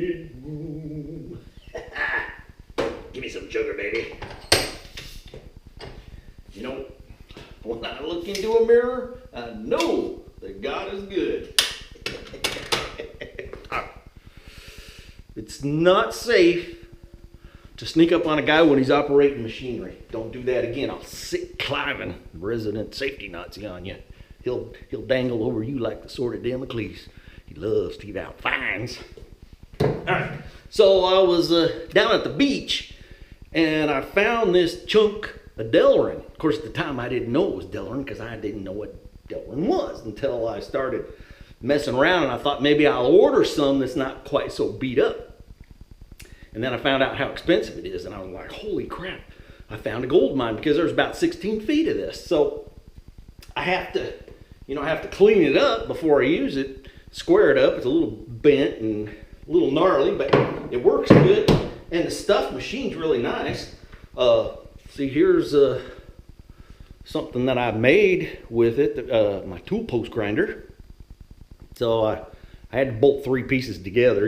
bedroom. Give me some sugar, baby. You know, when I look into a mirror, I know that God is good. It's not safe to sneak up on a guy when he's operating machinery. Don't do that again. I'll sick Cliven, resident safety Nazi, on you. He'll dangle over you like the sword of Damocles. He loves to give out fines. All right, so I was down at the beach, and I found this chunk of Delrin. Of course, at the time I didn't know it was Delrin because I didn't know what Delrin was until I started messing around, and I thought maybe I'll order some that's not quite so beat up. And then I found out how expensive it is, and I was like, holy crap, I found a gold mine, because there's about 16 feet of this. So I have to, I have to clean it up before I use it, square it up. It's a little bent and a little gnarly, but it works good. And the stuff machine's really nice. See, here's something that I made with it, my tool post grinder. So I had to bolt 3 pieces together,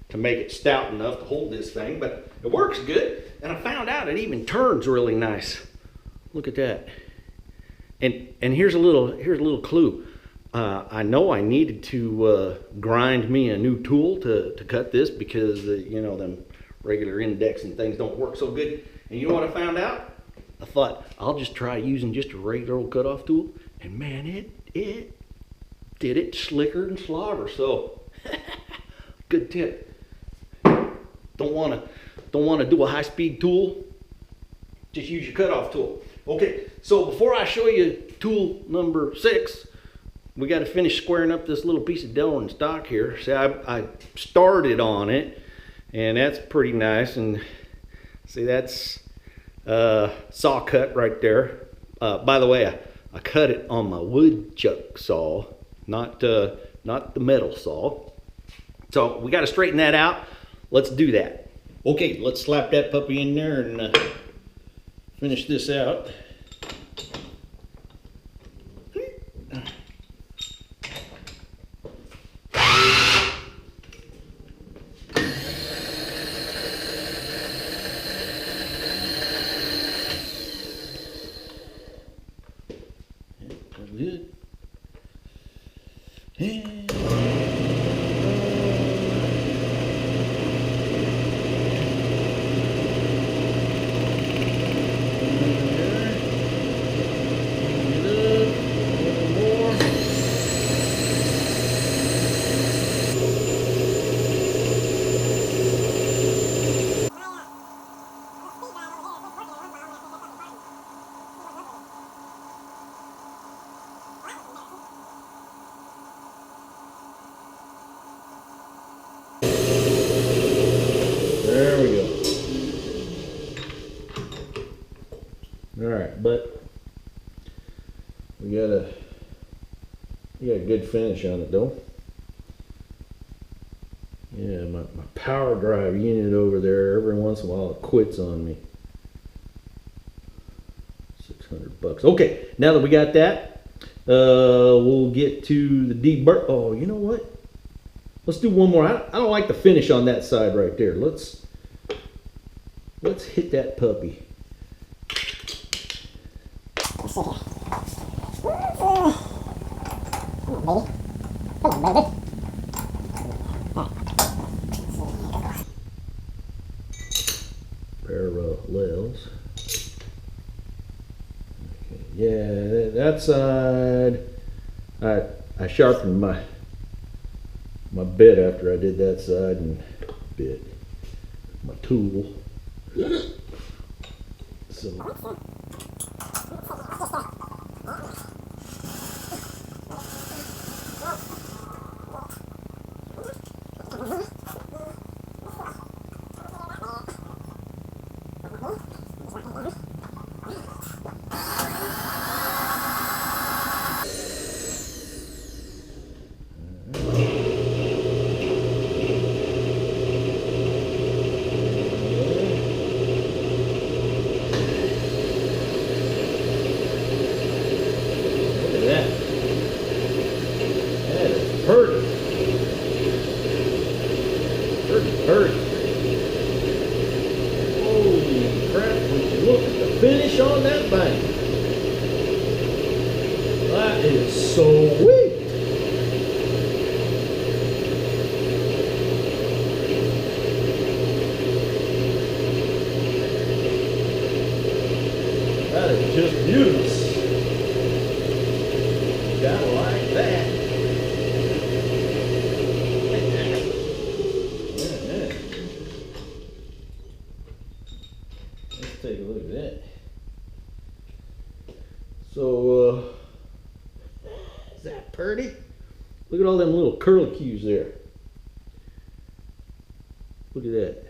to make it stout enough to hold this thing, but it works good. And I found out it even turns really nice. Look at that. And here's a little clue. I know I needed to grind me a new tool to cut this, because them regular index and things don't work so good. And you know what I found out? I thought I'll just try using just a regular old cutoff tool, and man, it did it slicker and slaughter. So good tip. Don't want to do a high-speed tool, just use your cutoff tool. Okay, so before I show you tool number 6, we got to finish squaring up this little piece of Delrin stock here. See, I started on it, and that's pretty nice. And see, that's saw cut right there. By the way, I cut it on my woodchuck saw, not the metal saw. So we got to straighten that out. Let's do that. Okay, let's slap that puppy in there and finish this out. Good. Alright, but we got a good finish on it though. Yeah, my power drive unit over there, every once in a while it quits on me. $600. Okay, now that we got that, we'll get to the deburr. Oh, you know what? Let's do one more. I don't like the finish on that side right there. Let's hit that puppy. Come on, baby. Parallels. Okay. Yeah, that side. I sharpened my bit after I did that side, and bit my tool. So. Purdy. Holy crap, would you look at the finish on that thing. That is so sweet. That is just beautiful. Gotta like that. Let's take a look at that. So, is that pretty? Look at all them little curlicues there. Look at that.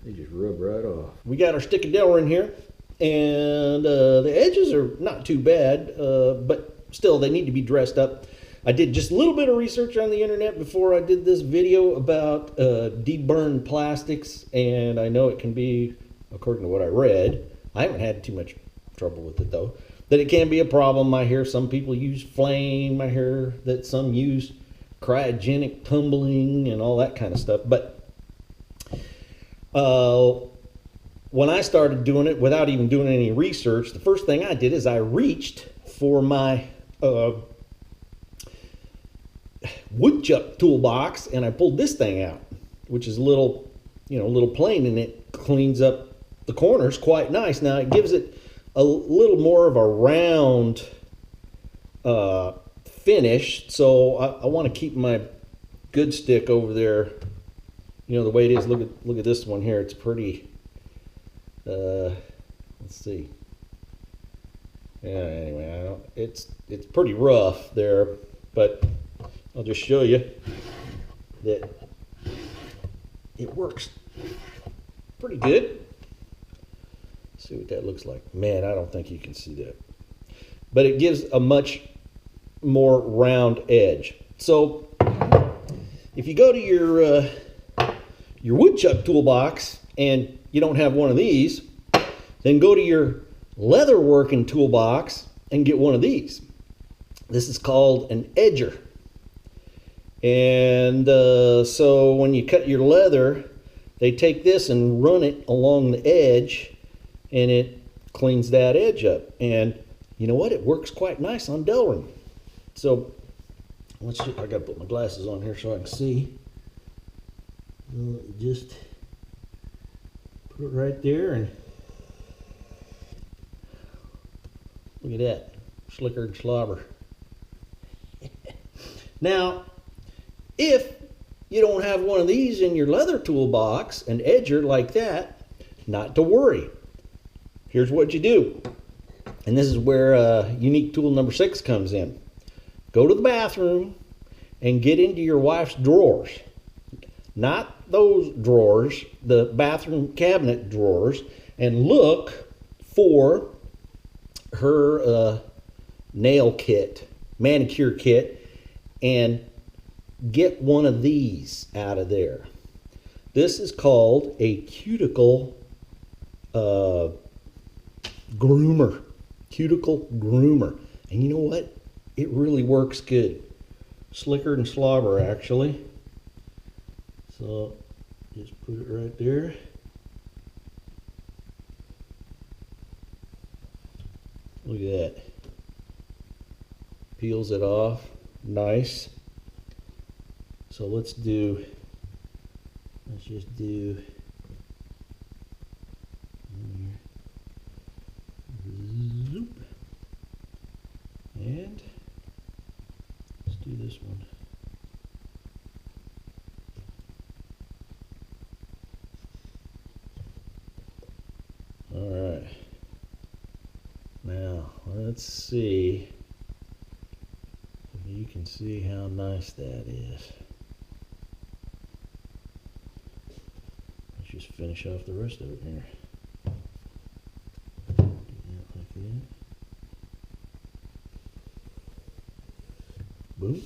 They just rub right off. We got our stick of Delrin here, and the edges are not too bad, but still they need to be dressed up. I did just a little bit of research on the internet before I did this video about deburring plastics, and I know it can be, according to what I read, I haven't had too much trouble with it though, that it can be a problem. I hear some people use flame, I hear that some use cryogenic tumbling and all that kind of stuff, but when I started doing it without even doing any research, the first thing I did is I reached for my woodchuck toolbox and I pulled this thing out, which is a little, little plane, and it cleans up the corners quite nice. Now it gives it a little more of a round finish, so I want to keep my good stick over there, the way it is. Look at this one here. It's pretty. Let's see. Yeah. Anyway, it's pretty rough there, but I'll just show you that it works pretty good. Let's see what that looks like. Man, I don't think you can see that, but it gives a much more round edge. So if you go to your woodchuck toolbox and you don't have one of these, then go to your leather working toolbox and get one of these. This is called an edger. And so when you cut your leather, they take this and run it along the edge, and it cleans that edge up. And you know what? It works quite nice on Delrin. So let's see. I gotta put my glasses on here so I can see. Just put it right there, and look at that, slicker and slobber. Now, if you don't have one of these in your leather toolbox, an edger like that, not to worry. Here's what you do, and this is where unique tool number 6 comes in. Go to the bathroom and get into your wife's drawers. Not those drawers, the bathroom cabinet drawers, and look for her nail kit, manicure kit, and get one of these out of there. This is called a cuticle groomer. Cuticle groomer. And you know what? It really works good. Slicker and slobber, actually. So just put it right there. Look at that. Peels it off. Nice. So let's just do zoop. And let's do this one. All right. Now let's see if you can see how nice that is. Let's just finish off the rest of it here. Do that like that. Boom.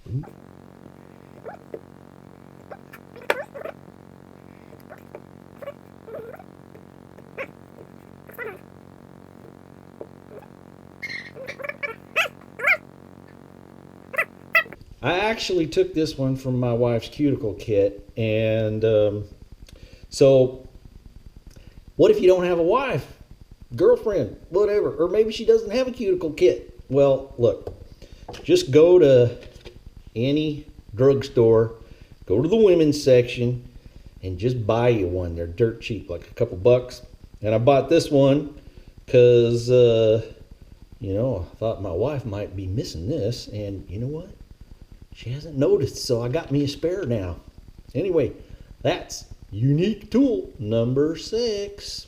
Boom. I actually took this one from my wife's cuticle kit, and so what if you don't have a wife, girlfriend, whatever, or maybe she doesn't have a cuticle kit? Well, look, just go to any drugstore, go to the women's section, and just buy you one. They're dirt cheap, like a couple bucks. And I bought this one because, you know, I thought my wife might be missing this, and you know what? She hasn't noticed, so I got me a spare now. Anyway, that's unique tool number 6.